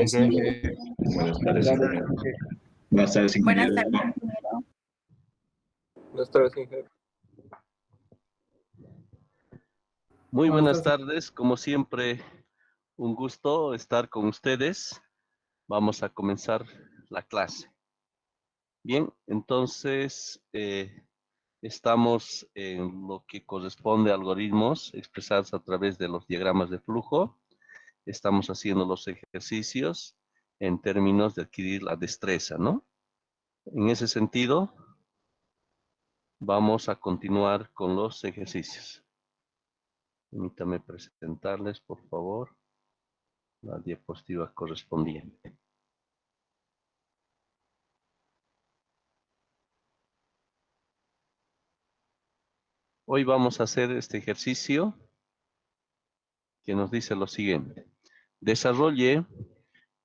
Buenas tardes, Dale, ingeniero. Buenas tardes, Buenas ingeniero. tardes, ingeniero. buenas tardes, ingeniero. Muy buenas tardes, como siempre, un gusto estar con ustedes. Vamos a comenzar la clase. Bien, entonces estamos en lo que corresponde a algoritmos expresados a través de los diagramas de flujo. Estamos haciendo los ejercicios en términos de adquirir la destreza, ¿no? En ese sentido, vamos a continuar con los ejercicios. Permítame presentarles, por favor, la diapositiva correspondiente. Hoy vamos a hacer este ejercicio que nos dice lo siguiente. Desarrolle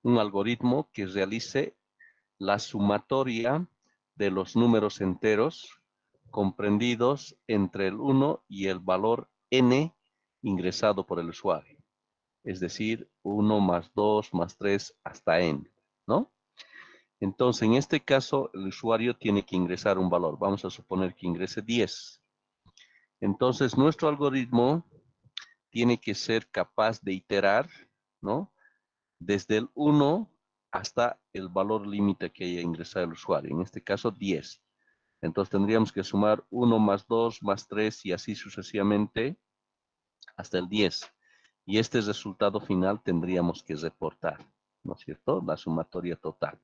un algoritmo que realice la sumatoria de los números enteros comprendidos entre el 1 y el valor n ingresado por el usuario. Es decir, 1 más 2 más 3 hasta n, ¿no? Entonces, en este caso, el usuario tiene que ingresar un valor. Vamos a suponer que ingrese 10. Entonces, nuestro algoritmo tiene que ser capaz de iterar, ¿no? Desde el 1 hasta el valor límite que haya ingresado el usuario. En este caso, 10. Entonces, tendríamos que sumar 1 más 2 más 3 y así sucesivamente hasta el 10. Y este resultado final tendríamos que reportar, ¿no es cierto? La sumatoria total.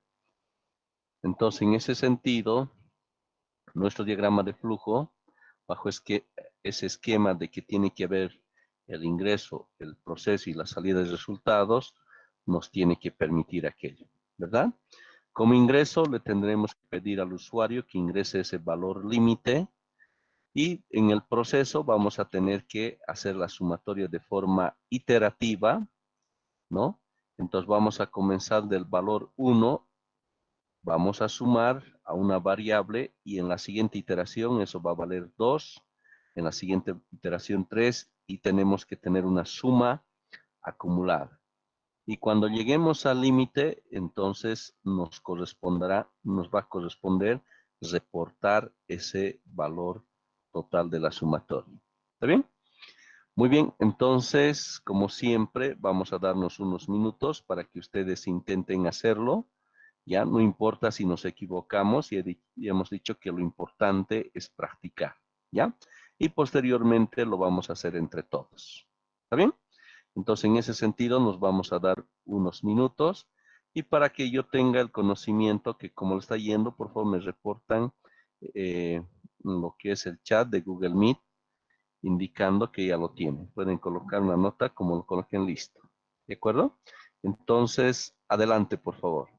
Entonces, en ese sentido, nuestro diagrama de flujo, bajo ese esquema de que tiene que haber el ingreso, el proceso y la salida de resultados, nos tiene que permitir aquello, ¿verdad? Como ingreso, le tendremos que pedir al usuario que ingrese ese valor límite y en el proceso vamos a tener que hacer la sumatoria de forma iterativa, ¿no? Entonces vamos a comenzar del valor 1. Vamos a sumar a una variable y en la siguiente iteración eso va a valer 2, en la siguiente iteración 3 y tenemos que tener una suma acumulada. Y cuando lleguemos al límite, entonces nos va a corresponder reportar ese valor total de la sumatoria. ¿Está bien? Muy bien, entonces, como siempre, vamos a darnos unos minutos para que ustedes intenten hacerlo. Ya no importa si nos equivocamos, y hemos dicho que lo importante es practicar, ¿ya? Y posteriormente lo vamos a hacer entre todos. ¿Está bien? Entonces, en ese sentido, nos vamos a dar unos minutos. Y para que yo tenga el conocimiento que como lo está yendo, por favor me reportan lo que es el chat de Google Meet, indicando que ya lo tienen. Pueden colocar una nota como lo coloquen listo. ¿De acuerdo? Entonces, adelante, por favor.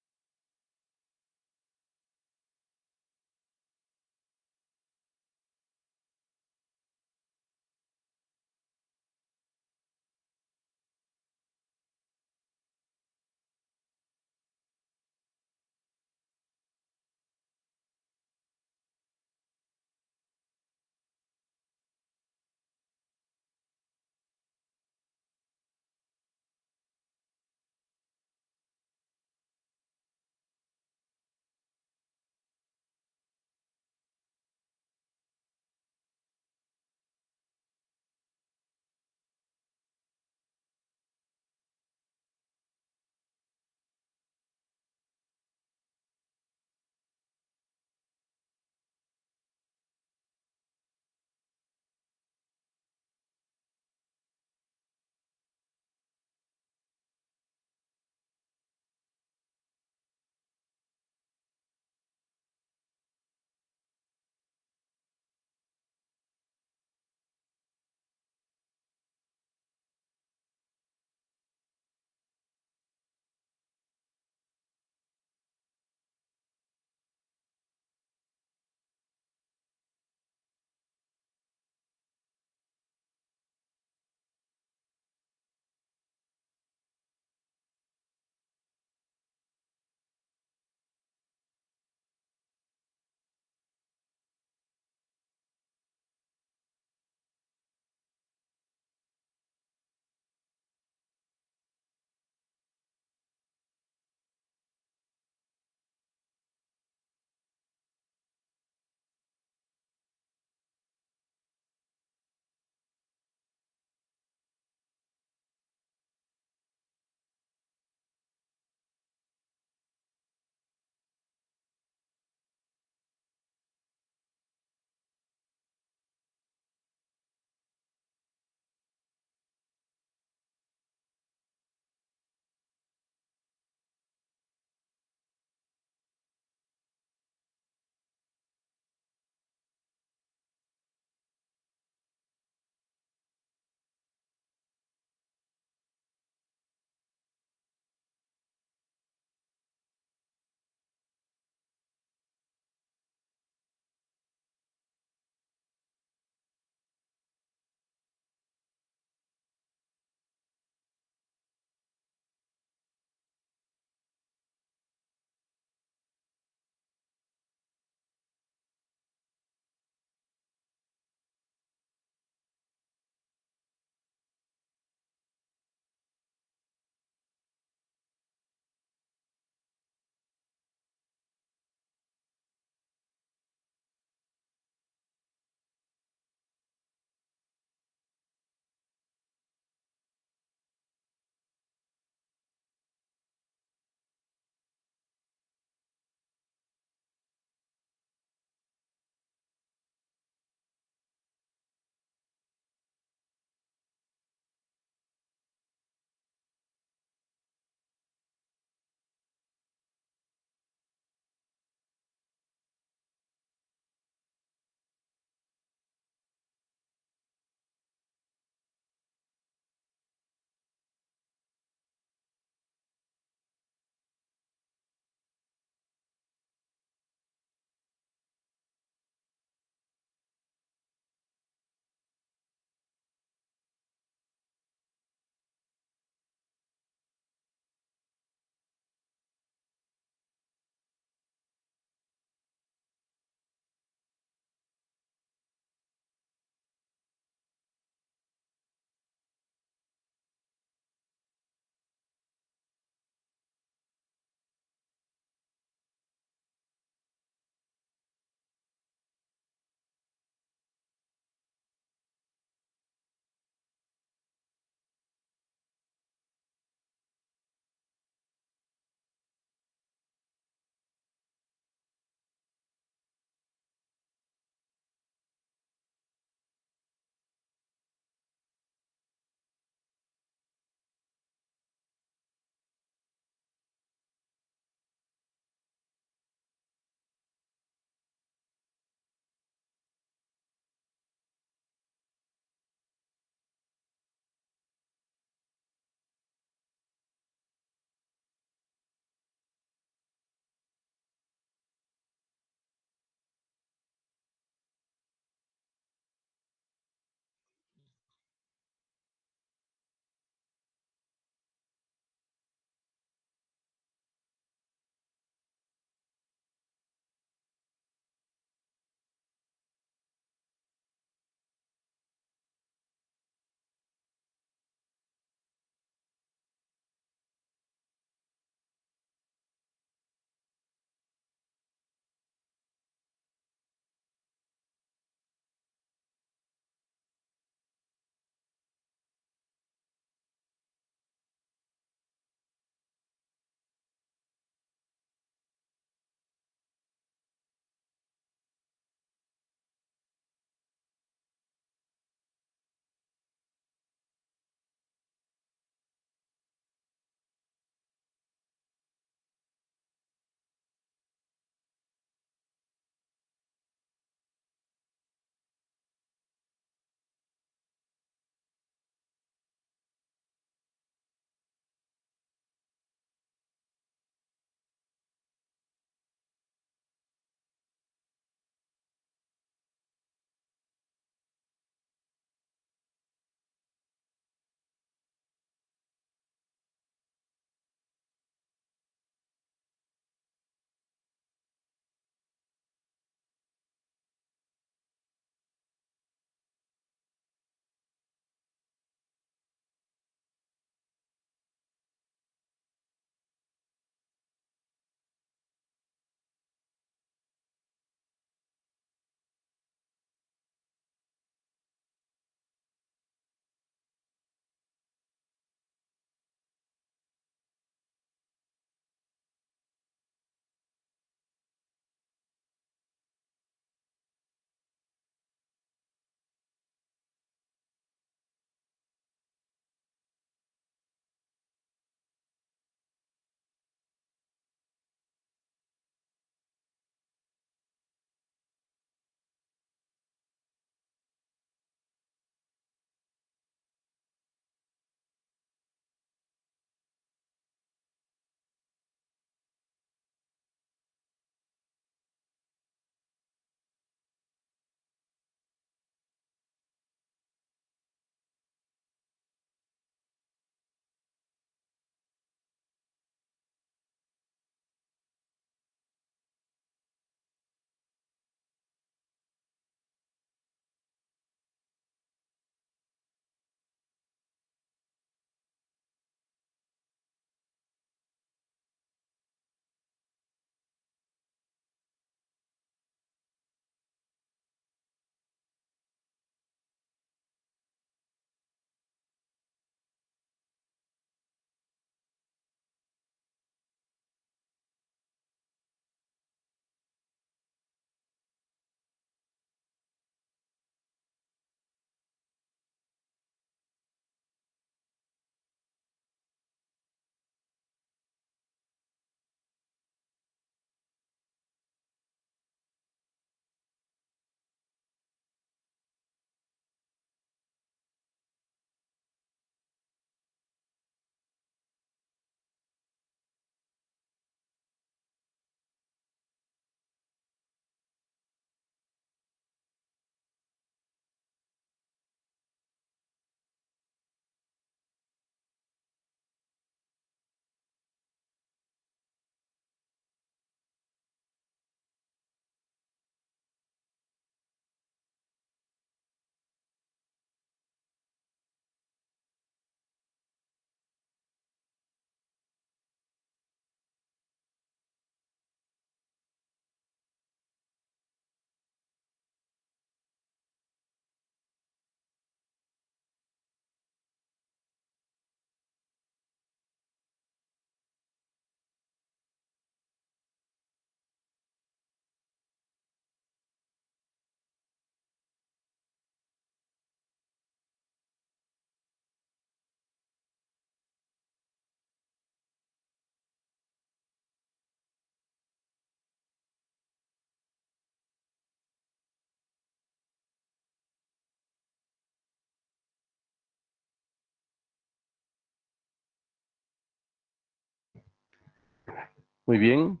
Muy bien.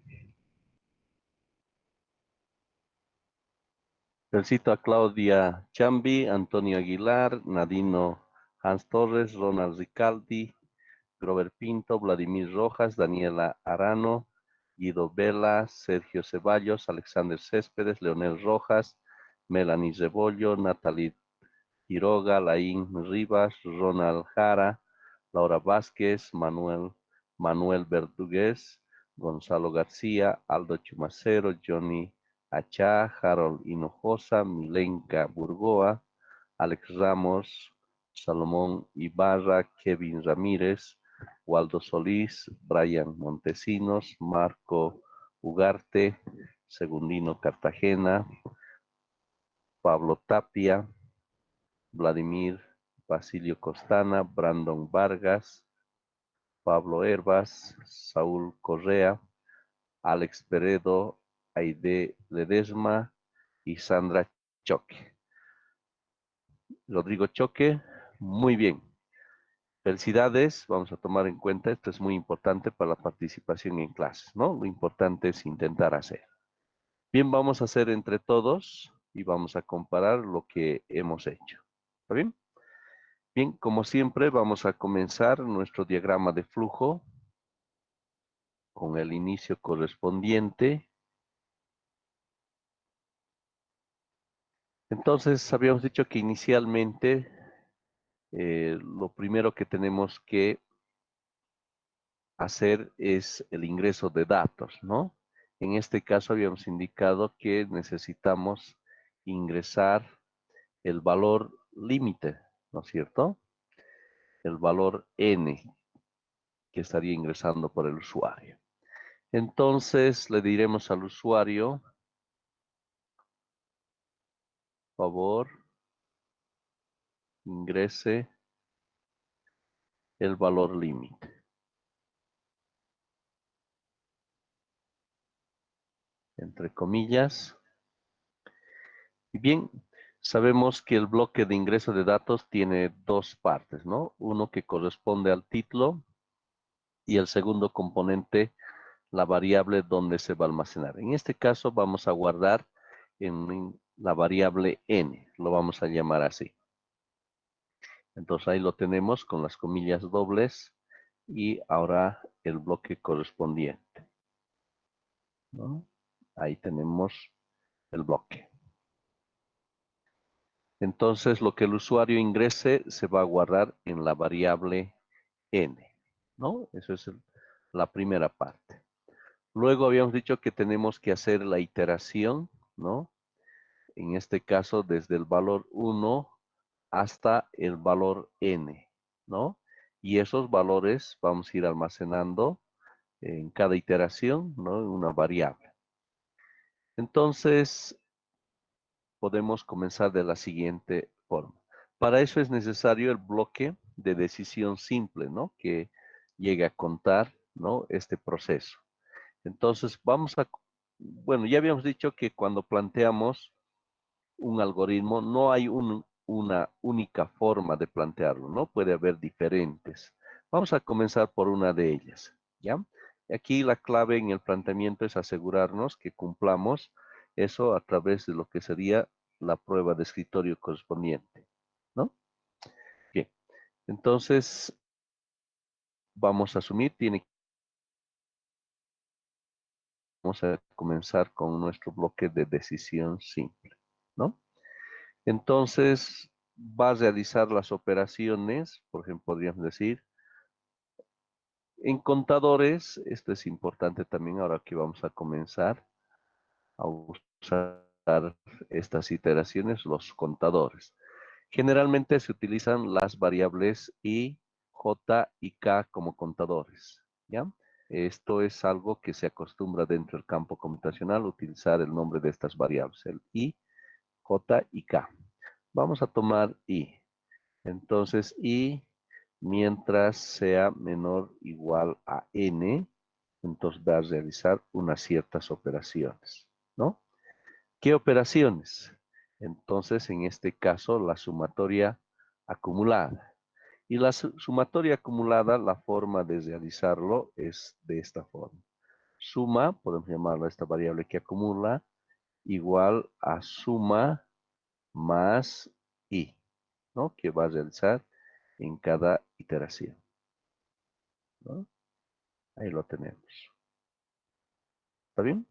Felicito a Claudia Chambi, Antonio Aguilar, Nadino Hans Torres, Ronald Ricaldi, Grover Pinto, Vladimir Rojas, Daniela Arano, Guido Vela, Sergio Ceballos, Alexander Céspedes, Leonel Rojas, Melanie Rebollo, Natalie Quiroga, Laín Rivas, Ronald Jara, Laura Vázquez, Manuel Verdugués, Gonzalo García, Aldo Chumacero, Johnny Achá, Harold Hinojosa, Milenka Burgoa, Alex Ramos, Salomón Ibarra, Kevin Ramírez, Waldo Solís, Brian Montesinos, Marco Ugarte, Segundino Cartagena, Pablo Tapia, Vladimir Basilio Costana, Brandon Vargas, Pablo Herbas, Saúl Correa, Alex Peredo, Aide Ledesma y Sandra Choque. Rodrigo Choque, muy bien. Felicidades, vamos a tomar en cuenta, esto es muy importante para la participación en clases, ¿no? Lo importante es intentar hacer. Bien, vamos a hacer entre todos y vamos a comparar lo que hemos hecho. ¿Está bien? Bien, como siempre, vamos a comenzar nuestro diagrama de flujo con el inicio correspondiente. Entonces, habíamos dicho que inicialmente lo primero que tenemos que hacer es el ingreso de datos, ¿no? En este caso habíamos indicado que necesitamos ingresar el valor límite, ¿no es cierto? El valor n que estaría ingresando por el usuario. Entonces le diremos al usuario, por favor, ingrese el valor límite. Entre comillas. Y bien, sabemos que el bloque de ingreso de datos tiene dos partes, ¿no? Uno que corresponde al título y el segundo componente, la variable donde se va a almacenar. En este caso vamos a guardar en la variable n, lo vamos a llamar así. Entonces ahí lo tenemos con las comillas dobles y ahora el bloque correspondiente, ¿no? Ahí tenemos el bloque. Entonces lo que el usuario ingrese se va a guardar en la variable n, ¿no? Eso es la primera parte. Luego habíamos dicho que tenemos que hacer la iteración, ¿no? En este caso desde el valor 1 hasta el valor n, ¿no? Y esos valores vamos a ir almacenando en cada iteración, ¿no? En una variable. Entonces, podemos comenzar de la siguiente forma. Para eso es necesario el bloque de decisión simple, ¿no? Que llegue a contar, ¿no? Este proceso. Entonces, bueno, ya habíamos dicho que cuando planteamos un algoritmo, no hay una única forma de plantearlo, ¿no? Puede haber diferentes. Vamos a comenzar por una de ellas, ¿ya? Aquí la clave en el planteamiento es asegurarnos que cumplamos eso a través de lo que sería la prueba de escritorio correspondiente, ¿no? Bien, entonces vamos a asumir, vamos a comenzar con nuestro bloque de decisión simple, ¿no? Entonces va a realizar las operaciones, por ejemplo, podríamos decir, en contadores, esto es importante también ahora que vamos a comenzar a usar estas iteraciones, los contadores. Generalmente se utilizan las variables i, j y k como contadores, ¿ya? Esto es algo que se acostumbra dentro del campo computacional, utilizar el nombre de estas variables, el i, j y k. Vamos a tomar i. Entonces, i, mientras sea menor o igual a n, entonces va a realizar unas ciertas operaciones, ¿no? ¿Qué operaciones? Entonces, en este caso, la sumatoria acumulada. Y la sumatoria acumulada, la forma de realizarlo es de esta forma. suma, podemos llamarlo esta variable que acumula, igual a suma más i, ¿no? Que va a realizar en cada iteración, ¿no? Ahí lo tenemos. ¿Está bien?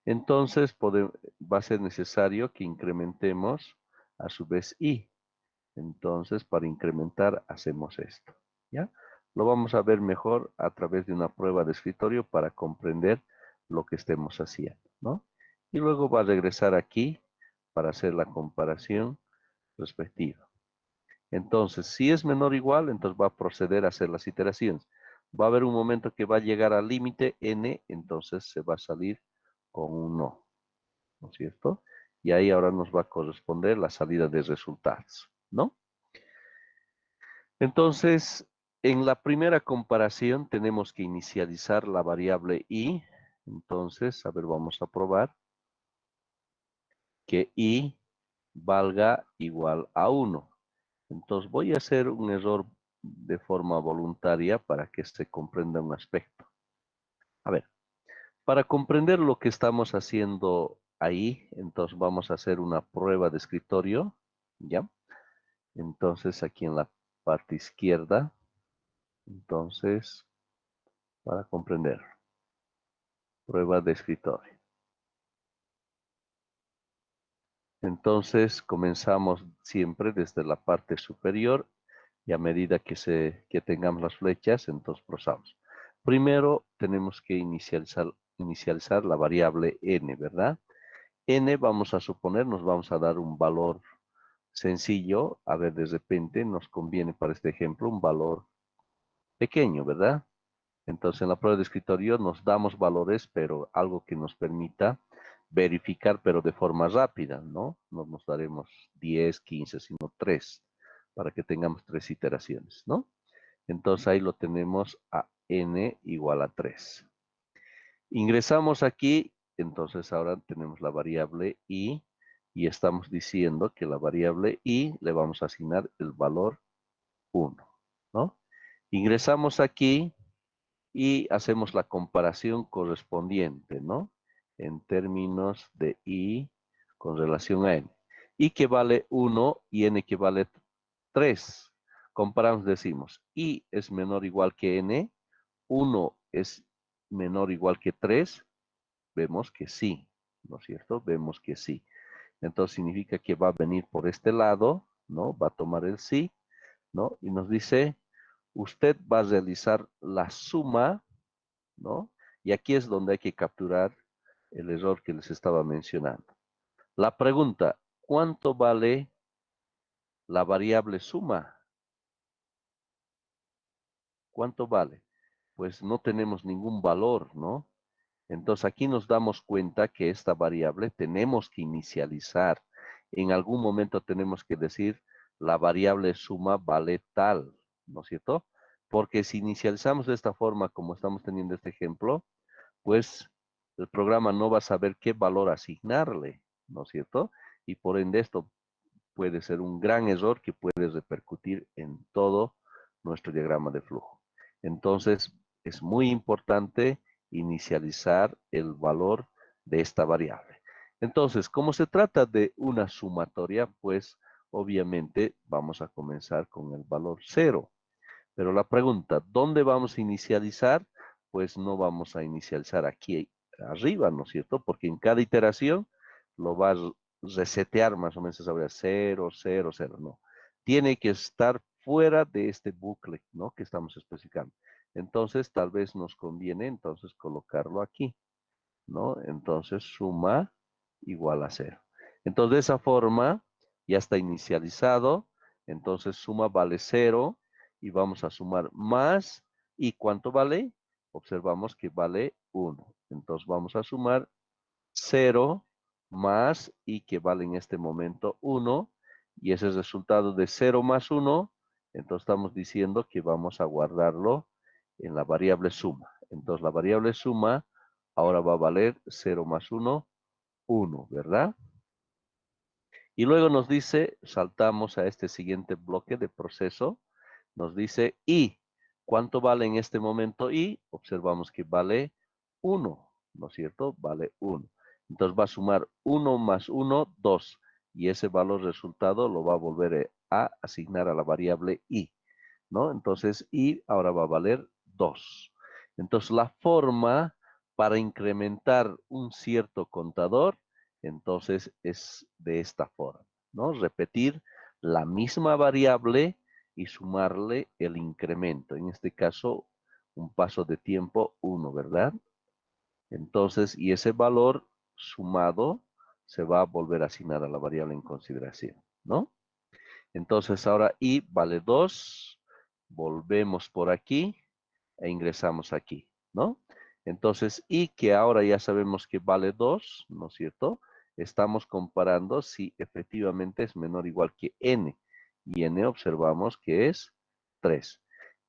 Entonces va a ser necesario que incrementemos a su vez i. Entonces, para incrementar hacemos esto, ¿ya? Lo vamos a ver mejor a través de una prueba de escritorio para comprender lo que estemos haciendo, ¿no? Y luego va a regresar aquí para hacer la comparación respectiva. Entonces, si es menor o igual, entonces va a proceder a hacer las iteraciones. Va a haber un momento que va a llegar al límite n, entonces se va a salir con un no, ¿no es cierto? Y ahí ahora nos va a corresponder la salida de resultados, ¿no? Entonces, en la primera comparación tenemos que inicializar la variable i. Entonces, a ver, vamos a probar que i valga igual a 1. Entonces, voy a hacer un error de forma voluntaria para que se comprenda un aspecto. A ver, para comprender lo que estamos haciendo ahí, entonces vamos a hacer una prueba de escritorio, ¿ya? Entonces, aquí en la parte izquierda, entonces, para comprender, prueba de escritorio. Entonces, comenzamos siempre desde la parte superior y a medida que tengamos las flechas, entonces procesamos. Primero, tenemos que inicializar la variable n, ¿verdad? N vamos a suponer, nos vamos a dar un valor sencillo. A ver, de repente nos conviene para este ejemplo un valor pequeño, ¿verdad? Entonces en la prueba de escritorio nos damos valores, pero algo que nos permita verificar, pero de forma rápida, ¿no? No nos daremos 10, 15, sino 3, para que tengamos 3 iteraciones, ¿no? Entonces ahí lo tenemos a n igual a 3. Ingresamos aquí, entonces ahora tenemos la variable i y estamos diciendo que la variable i le vamos a asignar el valor 1, ¿no? Ingresamos aquí y hacemos la comparación correspondiente, ¿no? En términos de i con relación a n. I que vale 1 y n que vale 3. Comparamos, decimos, i es menor o igual que n, 1 es menor o igual que 3, vemos que sí, ¿no es cierto? Vemos que sí. Entonces significa que va a venir por este lado, ¿no? Va a tomar el sí, ¿no? Y nos dice, usted va a realizar la suma, ¿no? Y aquí es donde hay que capturar el error que les estaba mencionando. La pregunta, ¿cuánto vale la variable suma? ¿Cuánto vale? Pues no tenemos ningún valor, ¿no? Entonces aquí nos damos cuenta que esta variable tenemos que inicializar. En algún momento tenemos que decir la variable suma vale tal, ¿no es cierto? Porque si inicializamos de esta forma como estamos teniendo este ejemplo, pues el programa no va a saber qué valor asignarle, ¿no es cierto? Y por ende esto puede ser un gran error que puede repercutir en todo nuestro diagrama de flujo. Entonces, es muy importante inicializar el valor de esta variable. Entonces, como se trata de una sumatoria, pues obviamente vamos a comenzar con el valor 0. Pero la pregunta, ¿dónde vamos a inicializar? Pues no vamos a inicializar aquí arriba, ¿no es cierto? Porque en cada iteración lo va a resetear más o menos esa 0, 0, 0, no. Tiene que estar fuera de este bucle, ¿no? Que estamos especificando. Entonces, tal vez nos conviene entonces colocarlo aquí, ¿no? Entonces, suma igual a 0. Entonces, de esa forma, ya está inicializado. Entonces, suma vale 0 y vamos a sumar más. ¿Y cuánto vale? Observamos que vale 1. Entonces, vamos a sumar 0 más y que vale en este momento 1. Y ese es el resultado de 0 más 1. Entonces, estamos diciendo que vamos a guardarlo en la variable suma. Entonces, la variable suma ahora va a valer 0 más 1, 1, ¿verdad? Y luego nos dice, saltamos a este siguiente bloque de proceso, nos dice i. ¿Cuánto vale en este momento i? Observamos que vale 1, ¿no es cierto? Vale 1. Entonces va a sumar 1 más 1, 2. Y ese valor resultado lo va a volver a asignar a la variable i, ¿no? Entonces i ahora va a valer 2. Entonces la forma para incrementar un cierto contador, entonces es de esta forma, ¿no? Repetir la misma variable y sumarle el incremento. En este caso, un paso de tiempo 1, ¿verdad? Entonces, y ese valor sumado se va a volver a asignar a la variable en consideración, ¿no? Entonces ahora i vale 2, volvemos por aquí e ingresamos aquí, ¿no? Entonces i que ahora ya sabemos que vale 2, ¿no es cierto? Estamos comparando si efectivamente es menor o igual que n. Y n observamos que es 3.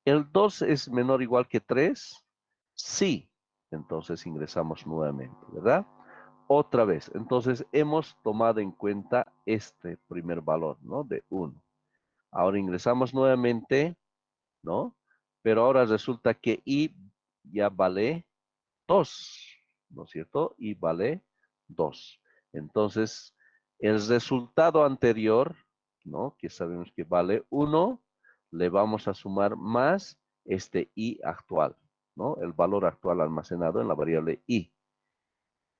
¿El 2 es menor o igual que 3? Sí. Entonces ingresamos nuevamente, ¿verdad? Otra vez. Entonces hemos tomado en cuenta este primer valor, ¿no? De 1. Ahora ingresamos nuevamente, ¿no? Pero ahora resulta que i ya vale 2, ¿no es cierto? Y vale 2. Entonces, el resultado anterior, ¿no? Que sabemos que vale 1, le vamos a sumar más este i actual, ¿no? El valor actual almacenado en la variable i.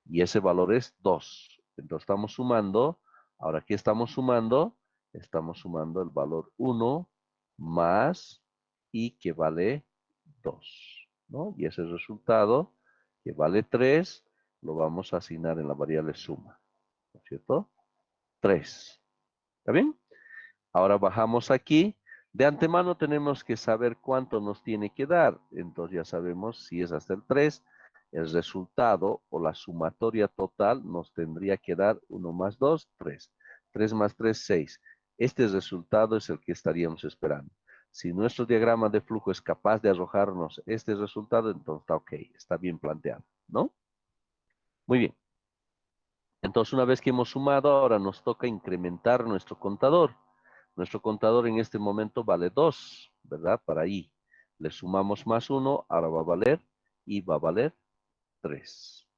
Y ese valor es 2. Entonces estamos sumando, ahora ¿qué estamos sumando? Estamos sumando el valor 1 más i que vale 2, ¿no? Y ese resultado que vale 3, lo vamos a asignar en la variable suma, ¿no es cierto? 3. ¿Está bien? Ahora bajamos aquí. De antemano tenemos que saber cuánto nos tiene que dar. Entonces ya sabemos si es hasta el 3, el resultado o la sumatoria total nos tendría que dar 1 más 2, 3. 3 más 3, 6. Este resultado es el que estaríamos esperando. Si nuestro diagrama de flujo es capaz de arrojarnos este resultado, entonces está ok, está bien planteado, ¿no? Muy bien. Entonces, una vez que hemos sumado, ahora nos toca incrementar nuestro contador. Nuestro contador en este momento vale 2, ¿verdad? Para i. Le sumamos más 1, ahora va a valer, y va a valer 3,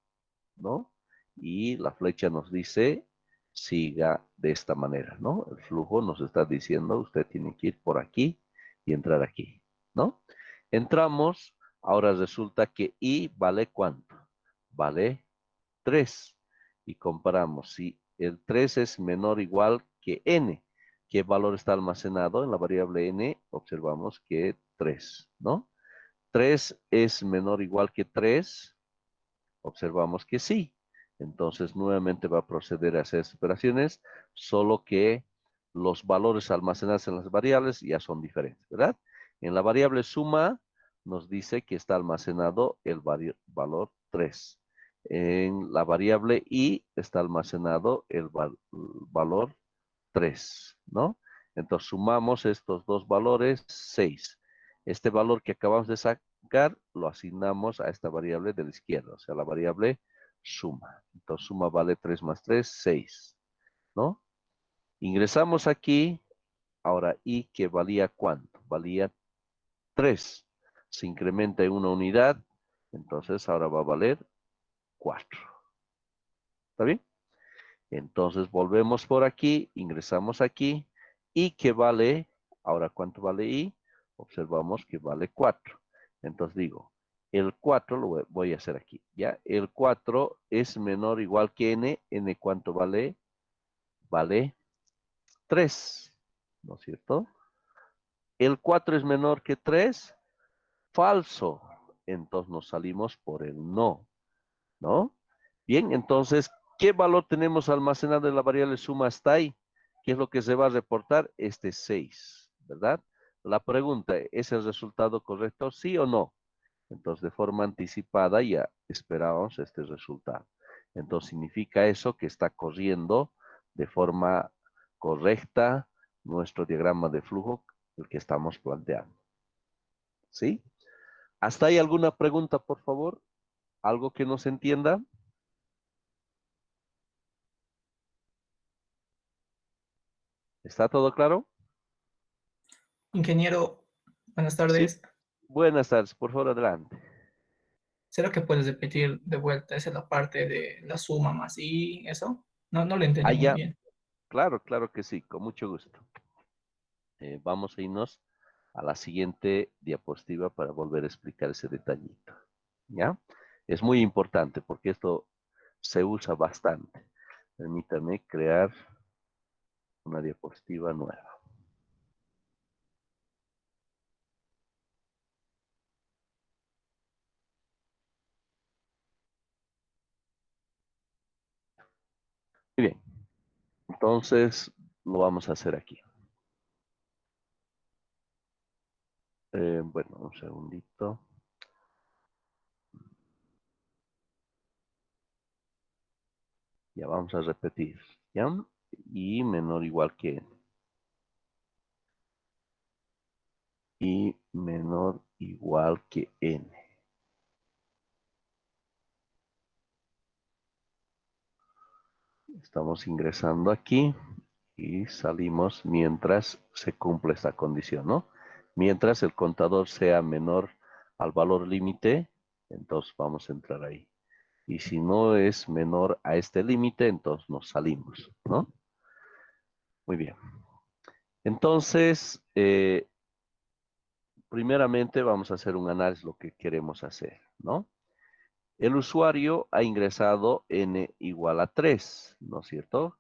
¿no? Y la flecha nos dice, siga de esta manera, ¿no? El flujo nos está diciendo, usted tiene que ir por aquí y entrar aquí, ¿no? Entramos, ahora resulta que i vale ¿cuánto? Vale 3. Y comparamos, si el 3 es menor o igual que n, ¿qué valor está almacenado en la variable n? Observamos que 3, ¿no? 3 es menor o igual que 3, observamos que sí. Entonces nuevamente va a proceder a hacer operaciones, solo que los valores almacenados en las variables ya son diferentes, ¿verdad? En la variable suma nos dice que está almacenado el valor 3. En la variable i está almacenado el valor 3, ¿no? Entonces sumamos estos dos valores, 6. Este valor que acabamos de sacar lo asignamos a esta variable de la izquierda, o sea, la variable suma. Entonces suma vale 3 más 3, 6, ¿no? Ingresamos aquí, ahora i que valía ¿cuánto? Valía 3. Se incrementa en una unidad, entonces ahora va a valer 4. ¿Está bien? Entonces volvemos por aquí, ingresamos aquí, y que vale, ahora ¿cuánto vale i? Observamos que vale 4. Entonces digo, el 4 lo voy a hacer aquí, ¿ya? El 4 es menor o igual que n ¿cuánto vale? Vale 3, ¿no es cierto? El 4 es menor que 3, falso. Entonces nos salimos por el no, ¿no? Bien, entonces, ¿qué valor tenemos almacenado en la variable suma hasta ahí? ¿Qué es lo que se va a reportar? Este 6, ¿verdad? La pregunta, ¿es el resultado correcto? ¿Sí o no? Entonces, de forma anticipada ya esperábamos este resultado. Entonces, significa eso que está corriendo de forma correcta nuestro diagrama de flujo, el que estamos planteando. ¿Sí? ¿Hasta ahí alguna pregunta, por favor? ¿Algo que no se entienda? ¿Está todo claro? Ingeniero, buenas Sí. tardes. Buenas tardes, por favor, adelante. ¿Será que puedes repetir de vuelta? Esa es la parte de la suma más y eso. No, no lo entendí Ah, muy ya, bien. claro, claro que sí, con mucho gusto. Vamos a irnos a la siguiente diapositiva para volver a explicar ese detallito. ¿Ya? Es muy importante porque esto se usa bastante. Permítame crear una diapositiva nueva. Muy bien, entonces lo vamos a hacer aquí. Bueno, un segundito. Ya vamos a repetir. ¿Ya? Y menor o igual que n. Y menor o igual que n. Estamos ingresando aquí y salimos mientras se cumple esta condición, ¿no? Mientras el contador sea menor al valor límite, entonces vamos a entrar ahí. Y si no es menor a este límite, entonces nos salimos, ¿no? Muy bien. Entonces, primeramente vamos a hacer un análisis de lo que queremos hacer, ¿no? El usuario ha ingresado n igual a 3, ¿no es cierto?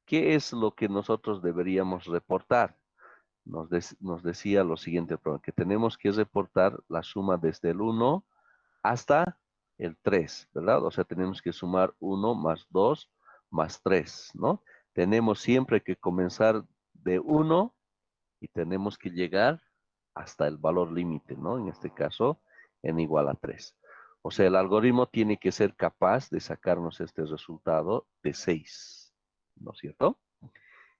¿Qué es lo que nosotros deberíamos reportar? Nos decía lo siguiente, que tenemos que reportar la suma desde el 1 hasta el 3, ¿verdad? O sea, tenemos que sumar 1 más 2 más 3, ¿no? Tenemos siempre que comenzar de 1 y tenemos que llegar hasta el valor límite, ¿no? En este caso, n igual a 3. O sea, el algoritmo tiene que ser capaz de sacarnos este resultado de 6, ¿no es cierto?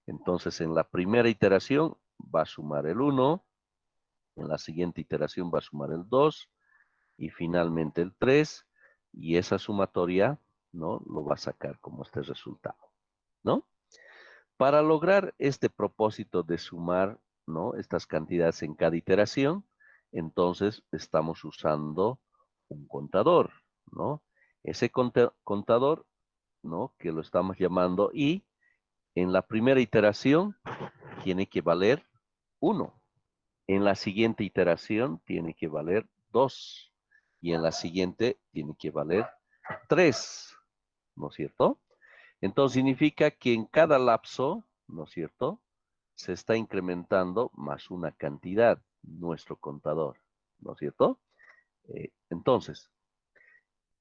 Entonces, en la primera iteración va a sumar el 1, en la siguiente iteración va a sumar el 2 y finalmente el 3, y esa sumatoria, ¿no? Lo va a sacar como este resultado, ¿no? Para lograr este propósito de sumar, ¿no? Estas cantidades en cada iteración, entonces estamos usando un contador, ¿no? Ese contador, ¿no? Que lo estamos llamando i, en la primera iteración tiene que valer 1. En la siguiente iteración tiene que valer 2. Y en la siguiente tiene que valer 3. ¿No es cierto? Entonces significa que en cada lapso, ¿no es cierto?, se está incrementando más una cantidad, nuestro contador, ¿no es cierto? Entonces,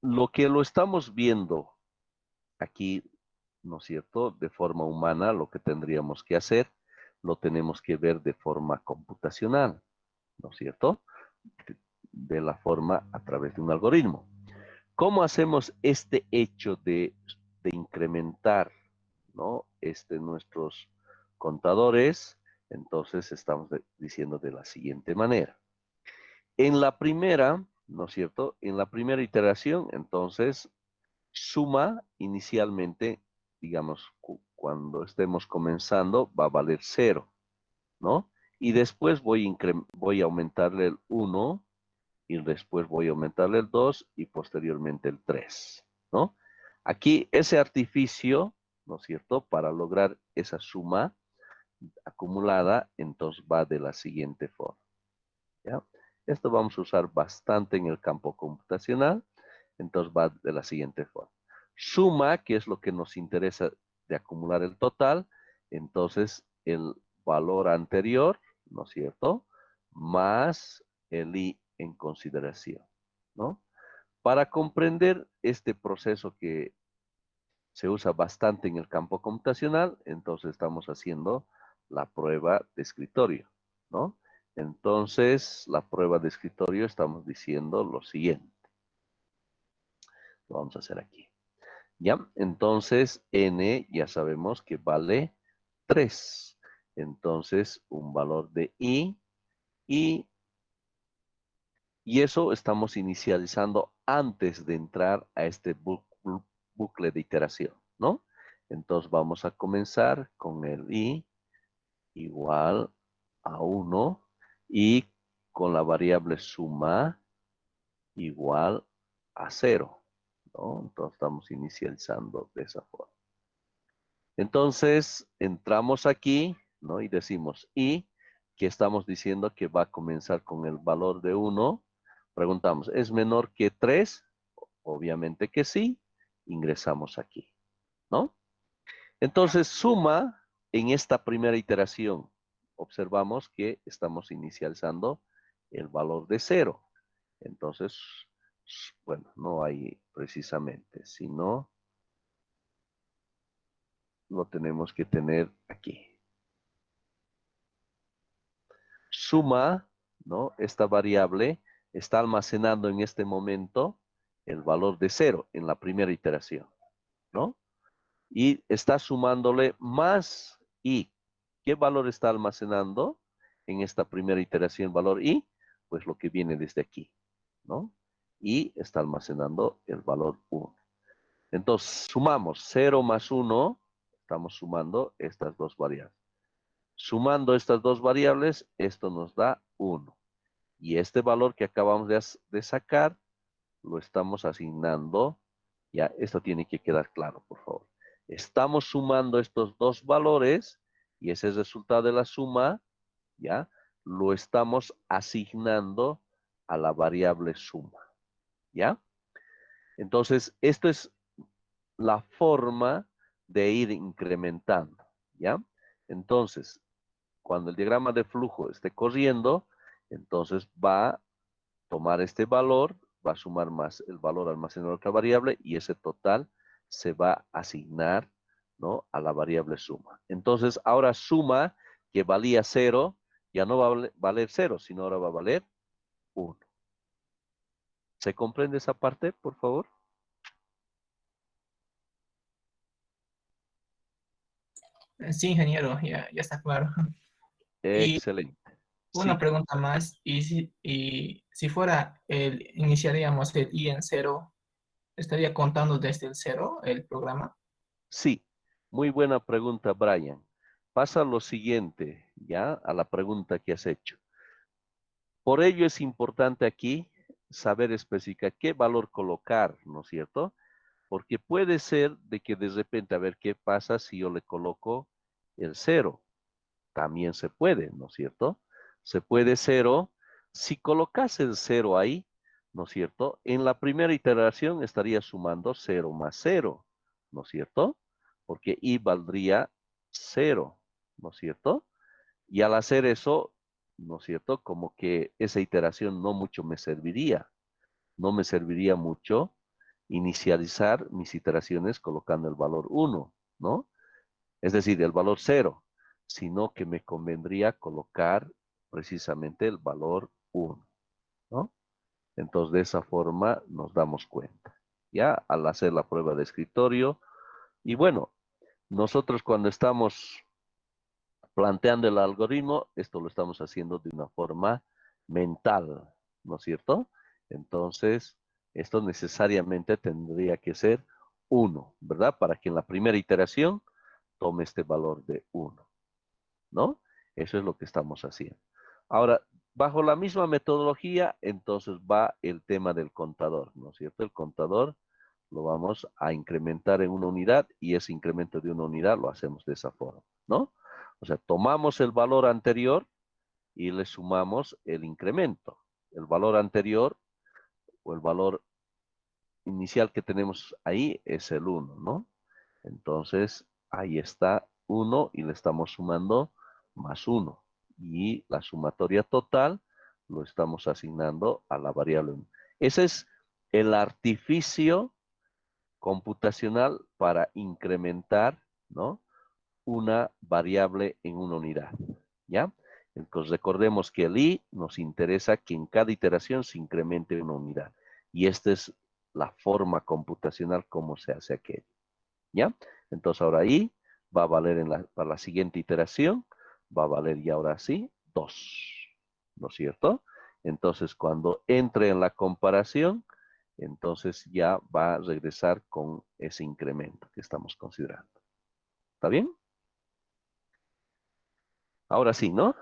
lo que lo estamos viendo aquí, ¿no es cierto?, de forma humana, lo que tendríamos que hacer, lo tenemos que ver de forma computacional, ¿no es cierto? De la forma a través de un algoritmo. ¿Cómo hacemos este hecho de incrementar, ¿no? Nuestros contadores? Entonces estamos diciendo de la siguiente manera. En la primera, ¿no es cierto? En la primera iteración, entonces, suma inicialmente, digamos, cuando estemos comenzando, va a valer 0, ¿no? Y después voy a aumentarle el 1, y después voy a aumentarle el 2 y posteriormente el 3, ¿no? Aquí ese artificio, ¿no es cierto?, para lograr esa suma acumulada, entonces va de la siguiente forma, ¿ya? Esto vamos a usar bastante en el campo computacional, entonces va de la siguiente forma. Suma, que es lo que nos interesa de acumular el total, entonces el valor anterior, ¿no es cierto?, más el i en consideración, ¿no? Para comprender este proceso que se usa bastante en el campo computacional, entonces estamos haciendo la prueba de escritorio, ¿no? Entonces, la prueba de escritorio estamos diciendo lo siguiente. Lo vamos a hacer aquí. ¿Ya? Entonces, n ya sabemos que vale 3. Entonces, un valor de i y eso estamos inicializando antes de entrar a este bucle de iteración, ¿no? Entonces vamos a comenzar con el i igual a 1 y con la variable suma igual a 0, ¿no? Entonces estamos inicializando de esa forma. Entonces, entramos aquí, ¿no? Y decimos y, que estamos diciendo que va a comenzar con el valor de 1. Preguntamos, ¿es menor que 3? Obviamente que sí. Ingresamos aquí, ¿no? Entonces, suma en esta primera iteración. Observamos que estamos inicializando el valor de 0. Entonces, bueno, no hay precisamente, sino lo tenemos que tener aquí. Suma, ¿no? Esta variable está almacenando en este momento el valor de 0 en la primera iteración, ¿no? Y está sumándole más i. ¿Qué valor está almacenando en esta primera iteración valor i? Pues lo que viene desde aquí, ¿no? Y está almacenando el valor 1. Entonces, sumamos 0 más 1, estamos sumando estas dos variables. Sumando estas dos variables, esto nos da 1. Y este valor que acabamos de sacar, lo estamos asignando. Ya, esto tiene que quedar claro, por favor. Estamos sumando estos dos valores y ese resultado de la suma, ya, lo estamos asignando a la variable suma. ¿Ya? Entonces, esto es la forma de ir incrementando. ¿Ya? Entonces, cuando el diagrama de flujo esté corriendo, entonces va a tomar este valor, va a sumar más el valor almacenado de otra variable y ese total se va a asignar, ¿no? A la variable suma. Entonces, ahora suma que valía 0, ya no va a valer 0, sino ahora va a valer 1. ¿Se comprende esa parte, por favor? Sí, ingeniero, ya está claro. Y Excelente. una Sí, pregunta más, y si fuera iniciaríamos el i en 0, ¿estaría contando desde el 0 el programa? sí. Muy buena pregunta, Brian. Pasa lo siguiente, ¿ya? A la pregunta que has hecho. Por ello es importante aquí saber especificar qué valor colocar, ¿no es cierto? Porque puede ser de que de repente, a ver qué pasa si yo le coloco el 0. También se puede, ¿no es cierto? Se puede 0. Si colocas el 0 ahí, ¿no es cierto? En la primera iteración estaría sumando 0 más 0, ¿no es cierto? Porque i valdría 0, ¿no es cierto? Y al hacer eso, ¿no es cierto? Como que esa iteración no mucho me serviría. No me serviría mucho inicializar mis iteraciones colocando el valor 1, ¿no? Es decir, el valor 0, sino que me convendría colocar precisamente el valor 1, ¿no? Entonces, de esa forma nos damos cuenta, ¿ya? Al hacer la prueba de escritorio. Y bueno, nosotros cuando estamos planteando el algoritmo, esto lo estamos haciendo de una forma mental, ¿no es cierto? Entonces, esto necesariamente tendría que ser 1, ¿verdad? Para que en la primera iteración tome este valor de 1, ¿no? Eso es lo que estamos haciendo. Ahora, bajo la misma metodología, entonces va el tema del contador, ¿no es cierto? El contador lo vamos a incrementar en una unidad y ese incremento de una unidad lo hacemos de esa forma, ¿no? O sea, tomamos el valor anterior y le sumamos el incremento. El valor anterior o el valor inicial que tenemos ahí es el 1, ¿no? Entonces, ahí está 1 y le estamos sumando más 1. Y la sumatoria total lo estamos asignando a la variable 1. Ese es el artificio computacional para incrementar, ¿no? Una variable en una unidad, ¿ya? Entonces recordemos que el i nos interesa que en cada iteración se incremente una unidad. Y esta es la forma computacional como se hace aquello, ¿ya? Entonces ahora i va a valer para la siguiente iteración, va a valer ya ahora sí 2, ¿no es cierto? Entonces cuando entre en la comparación, entonces ya va a regresar con ese incremento que estamos considerando. ¿Está bien? Ahora sí, ¿no?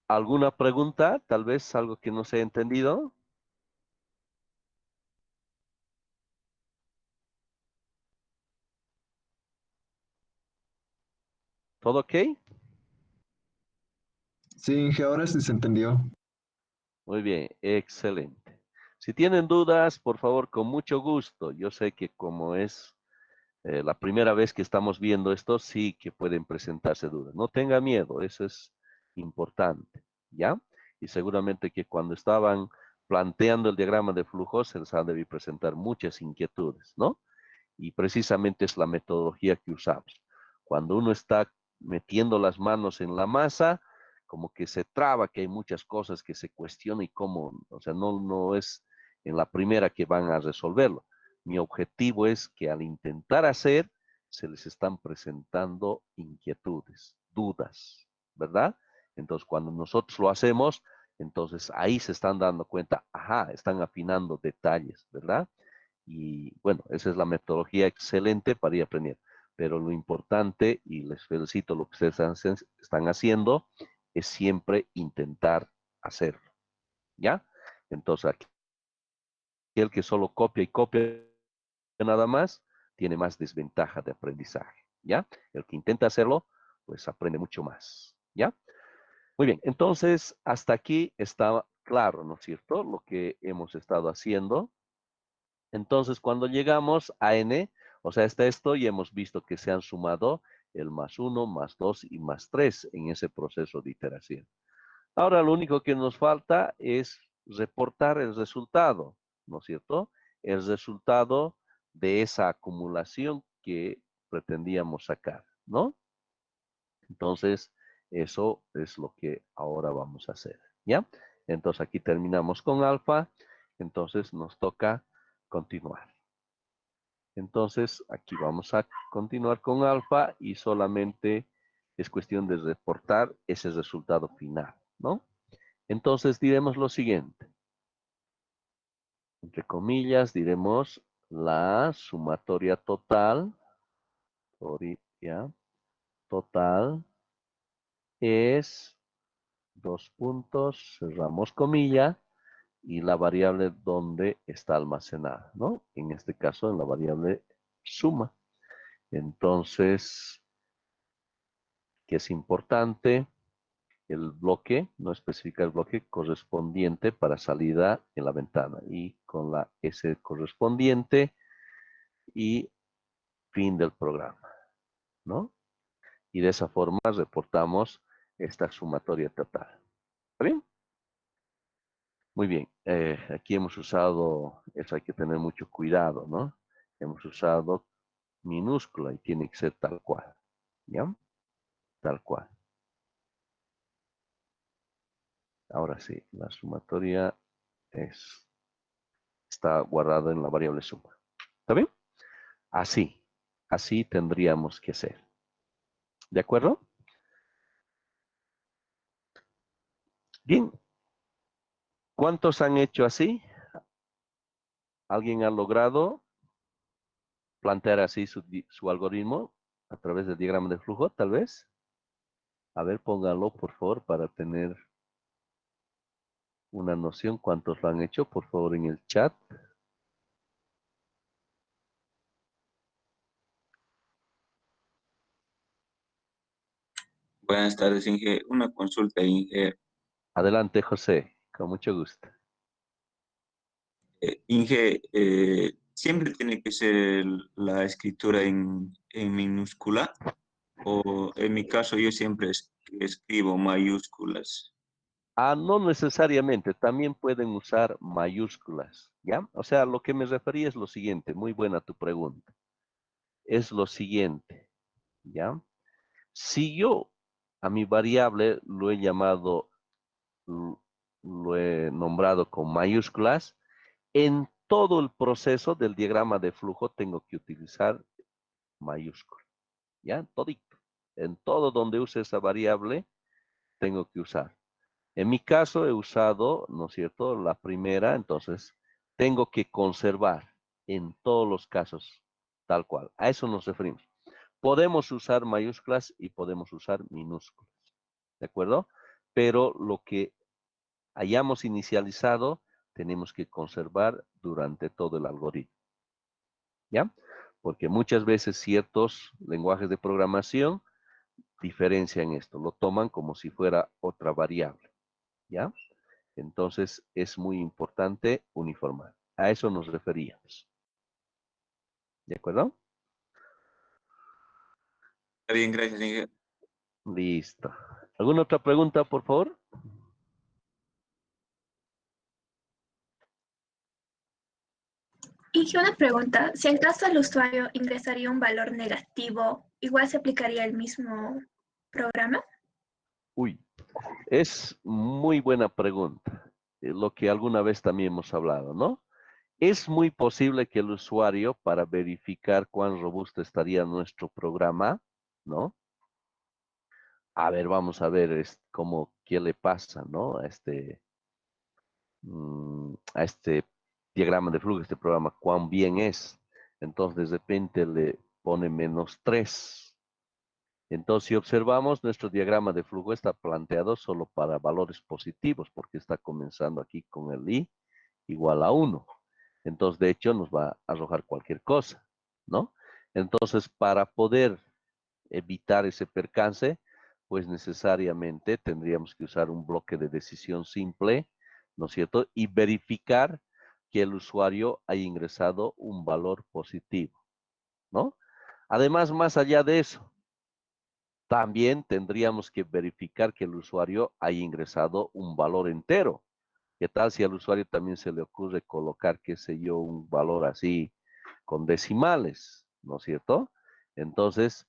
¿Alguna pregunta? Tal vez algo que no se ha entendido. ¿Todo ok? Sí, Inge, ahora sí se entendió. Muy bien, excelente. Si tienen dudas, por favor, con mucho gusto. Yo sé que como es la primera vez que estamos viendo esto, sí que pueden presentarse dudas. No tenga miedo, eso es importante, ¿ya? Y seguramente que cuando estaban planteando el diagrama de flujo, se les han de presentar muchas inquietudes, ¿no? Y precisamente es la metodología que usamos. Cuando uno está metiendo las manos en la masa, como que se traba, que hay muchas cosas que se cuestionan y cómo, o sea, no es en la primera que van a resolverlo. Mi objetivo es que al intentar hacer, se les están presentando inquietudes, dudas, ¿verdad? Entonces, cuando nosotros lo hacemos, entonces ahí se están dando cuenta, ajá, están afinando detalles, ¿verdad? Y bueno, esa es la metodología excelente para ir aprendiendo. Pero lo importante, y les felicito lo que ustedes están haciendo, es siempre intentar hacerlo, ¿ya? Entonces, aquí el que solo copia y copia nada más, tiene más desventaja de aprendizaje, ¿ya? El que intenta hacerlo, pues aprende mucho más, ¿ya? Muy bien, entonces hasta aquí está claro, ¿no es cierto? Lo que hemos estado haciendo. Entonces, cuando llegamos a n, o sea, está esto y hemos visto que se han sumado el más 1, más 2 y más 3 en ese proceso de iteración. Ahora lo único que nos falta es reportar el resultado, ¿no es cierto? El resultado de esa acumulación que pretendíamos sacar, ¿no? Entonces, eso es lo que ahora vamos a hacer, ¿ya? Entonces, aquí terminamos con alfa, entonces nos toca continuar. Entonces, aquí vamos a continuar con alfa y solamente es cuestión de reportar ese resultado final, ¿no? Entonces diremos lo siguiente. Entre comillas, diremos la sumatoria total, total es 2 puntos, cerramos comilla, y la variable donde está almacenada, ¿no? En este caso, en la variable suma. Entonces, que es importante, el bloque, no especifica el bloque correspondiente para salida en la ventana y con la S correspondiente y fin del programa, ¿no? Y de esa forma reportamos esta sumatoria total. ¿Está bien? Muy bien. Aquí hemos usado, eso hay que tener mucho cuidado, ¿no? Hemos usado minúscula y tiene que ser tal cual, ¿ya? Tal cual. Ahora sí, la sumatoria está guardada en la variable suma. ¿Está bien? Así tendríamos que ser. ¿De acuerdo? Bien. ¿Cuántos han hecho así? ¿Alguien ha logrado plantear así su algoritmo a través del diagrama de flujo, tal vez? A ver, pónganlo, por favor, para tener una noción. ¿Cuántos lo han hecho? Por favor, en el chat. Buenas tardes, Inge. Una consulta, Inge. Adelante, José, con mucho gusto. Inge, ¿siempre tiene que ser la escritura en minúscula? O en mi caso yo siempre escribo mayúsculas. No necesariamente, también pueden usar mayúsculas, ¿ya? O sea, lo que me refería es lo siguiente, muy buena tu pregunta. Es lo siguiente, ¿ya? Si yo a mi variable lo he llamado, lo he nombrado con mayúsculas, en todo el proceso del diagrama de flujo tengo que utilizar mayúscula, ¿ya? Todito. En todo donde use esa variable, tengo que usar. En mi caso he usado, ¿no es cierto?, la primera, entonces tengo que conservar en todos los casos tal cual. A eso nos referimos. Podemos usar mayúsculas y podemos usar minúsculas, ¿de acuerdo? Pero lo que hayamos inicializado tenemos que conservar durante todo el algoritmo, ¿ya? Porque muchas veces ciertos lenguajes de programación diferencian esto, lo toman como si fuera otra variable, ¿ya? Entonces es muy importante uniformar. A eso nos referíamos. ¿De acuerdo? Está bien, gracias, Inge. Listo. ¿Alguna otra pregunta, por favor? Y una pregunta, si en caso el usuario ingresaría un valor negativo, ¿igual se aplicaría el mismo programa? Uy, es muy buena pregunta. Lo que alguna vez también hemos hablado, ¿no? Es muy posible que el usuario, para verificar cuán robusto estaría nuestro programa, ¿no? A ver, vamos a ver qué le pasa, ¿no? A este diagrama de flujo, este programa, cuán bien es. Entonces, de repente le pone -3. Entonces, si observamos, nuestro diagrama de flujo está planteado solo para valores positivos, porque está comenzando aquí con el i igual a 1. Entonces, de hecho, nos va a arrojar cualquier cosa, ¿no? Entonces, para poder evitar ese percance, pues necesariamente tendríamos que usar un bloque de decisión simple, ¿no es cierto? Y verificar que el usuario haya ingresado un valor positivo, ¿no? Además, más allá de eso, también tendríamos que verificar que el usuario haya ingresado un valor entero. ¿Qué tal si al usuario también se le ocurre colocar, qué sé yo, un valor así con decimales, ¿no es cierto? Entonces,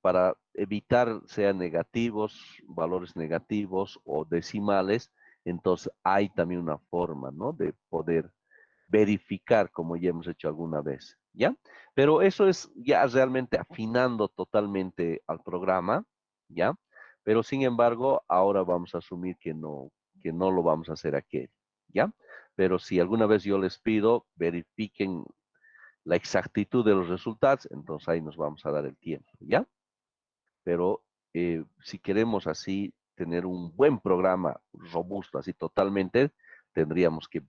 para evitar sean negativos, valores negativos o decimales, entonces hay también una forma, ¿no? De poder verificar como ya hemos hecho alguna vez, ¿ya? Pero eso es ya realmente afinando totalmente al programa, ¿ya? Pero sin embargo, ahora vamos a asumir que no lo vamos a hacer aquel, ¿ya? Pero si alguna vez yo les pido, verifiquen la exactitud de los resultados, entonces ahí nos vamos a dar el tiempo, ¿ya? Pero si queremos así tener un buen programa robusto, así totalmente, tendríamos que,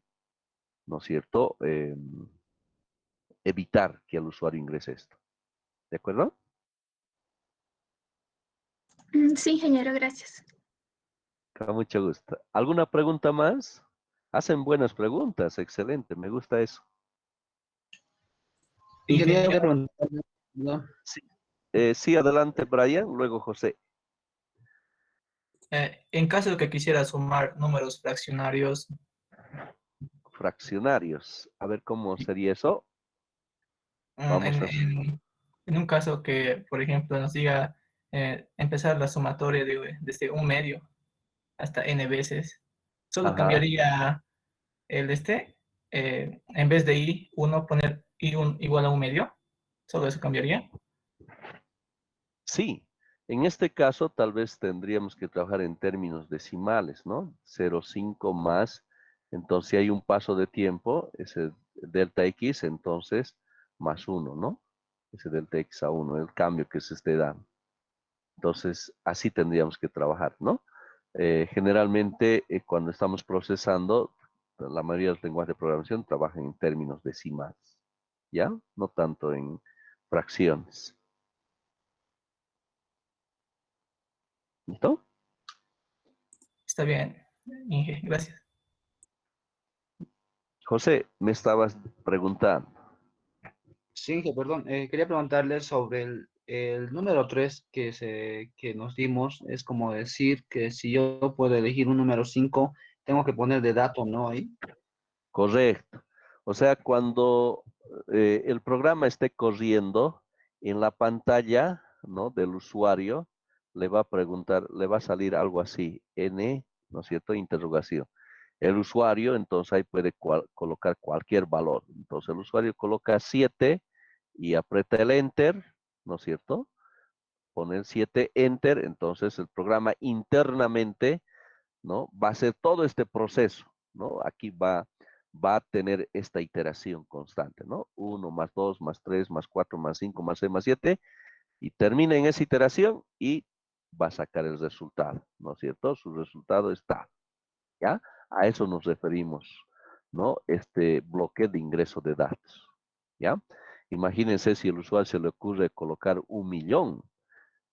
¿no es cierto?, evitar que el usuario ingrese esto. ¿De acuerdo? Sí, ingeniero, gracias. Con mucho gusto. ¿Alguna pregunta más? Hacen buenas preguntas, excelente, me gusta eso. Ingeniero, Ingeniero, quería preguntarle, ¿no? Sí, sí, adelante, Brian, luego José. en caso de que quisiera sumar números fraccionarios, Fraccionarios. A ver cómo sería eso. mm, Vamos en, a... en- en un caso que, por ejemplo, nos diga empezar la sumatoria desde un medio hasta n veces, solo Ajá. cambiaría en vez de i1 poner i1 igual a un medio, solo eso cambiaría. Sí, en este caso tal vez tendríamos que trabajar en términos decimales, ¿no? 0,5 más, entonces si hay un paso de tiempo, ese delta x, entonces más 1, ¿no? Ese delta x a 1, el cambio que se esté dando. Entonces, así tendríamos que trabajar, ¿no? Generalmente, cuando estamos procesando, la mayoría de los lenguajes de programación trabajan en términos decimales, ¿ya? No tanto en fracciones. ¿Listo? Está bien, Inge, gracias. José, me estabas preguntando. Sí, Inge, perdón, quería preguntarle sobre el número 3 que nos dimos. Es como decir que si yo puedo elegir un número 5, tengo que poner de dato, ¿no? Ahí. Correcto. O sea, cuando el programa esté corriendo en la pantalla, ¿no?, del usuario, le va a preguntar, le va a salir algo así, N, ¿no es cierto?, interrogación. El usuario, entonces ahí puede colocar cualquier valor. Entonces el usuario coloca 7 y aprieta el Enter, ¿no es cierto? Pone el 7, Enter, entonces el programa internamente, ¿no?, va a hacer todo este proceso, ¿no? Aquí va a tener esta iteración constante, ¿no? 1 más 2 más 3 más 4 más 5 más 6 más 7 y termina en esa iteración y va a sacar el resultado, ¿no es cierto? Su resultado está, ¿ya? A eso nos referimos, ¿no? Este bloque de ingreso de datos, ¿ya? Imagínense si el usuario se le ocurre colocar 1 millón,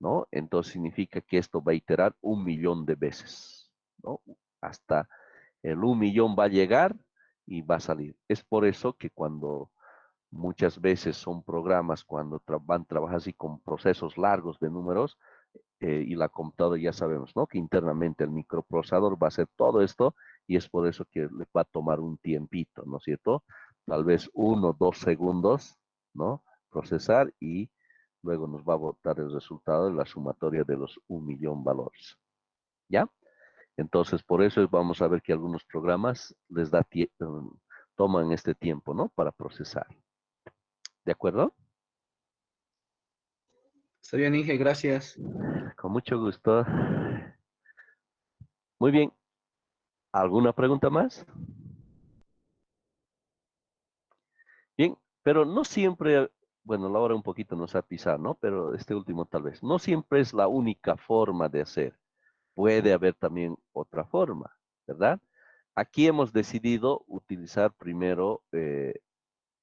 ¿no? Entonces significa que esto va a iterar 1.000.000 de veces, ¿no? Hasta el 1.000.000 va a llegar y va a salir. Es por eso que cuando muchas veces son programas, cuando van a trabajar así con procesos largos de números, y la computadora ya sabemos, ¿no? Que internamente el microprocesador va a hacer todo esto y es por eso que le va a tomar un tiempito, ¿no es cierto? Tal vez 1 o 2 segundos, ¿no? Procesar y luego nos va a botar el resultado de la sumatoria de los 1.000.000 valores. ¿Ya? Entonces, por eso vamos a ver que algunos programas les da toman este tiempo, ¿no? Para procesar. ¿De acuerdo? Está bien, Inge, gracias. Con mucho gusto. Muy bien. ¿Alguna pregunta más? Bien, pero no siempre, bueno, la hora un poquito nos ha pisado, ¿no? Pero este último tal vez. No siempre es la única forma de hacer. Puede haber también otra forma, ¿verdad? Aquí hemos decidido utilizar primero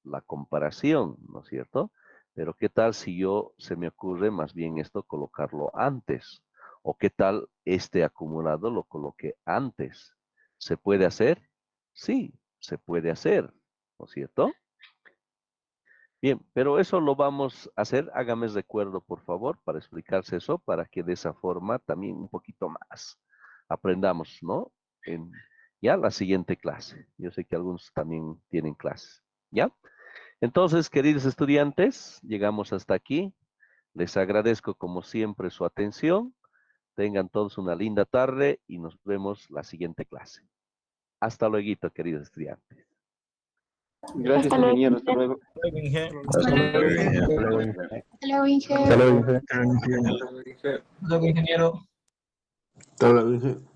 la comparación, ¿no es cierto? Pero ¿qué tal si se me ocurre más bien esto colocarlo antes? ¿O qué tal este acumulado lo coloqué antes? ¿Se puede hacer? Sí, se puede hacer, ¿no es cierto? Bien, pero eso lo vamos a hacer. Hágame recuerdo, por favor, para explicarse eso, para que de esa forma también un poquito más aprendamos, ¿no? En ya la siguiente clase. Yo sé que algunos también tienen clases, ¿ya? Entonces, queridos estudiantes, llegamos hasta aquí. Les agradezco como siempre su atención. Tengan todos una linda tarde y nos vemos la siguiente clase. Hasta luego, queridos estudiantes. Gracias, Hasta luego. ingeniero. Hasta luego. Hasta luego. Hasta luego, Inge. Hasta luego. Luego, ingeniero. Hasta luego.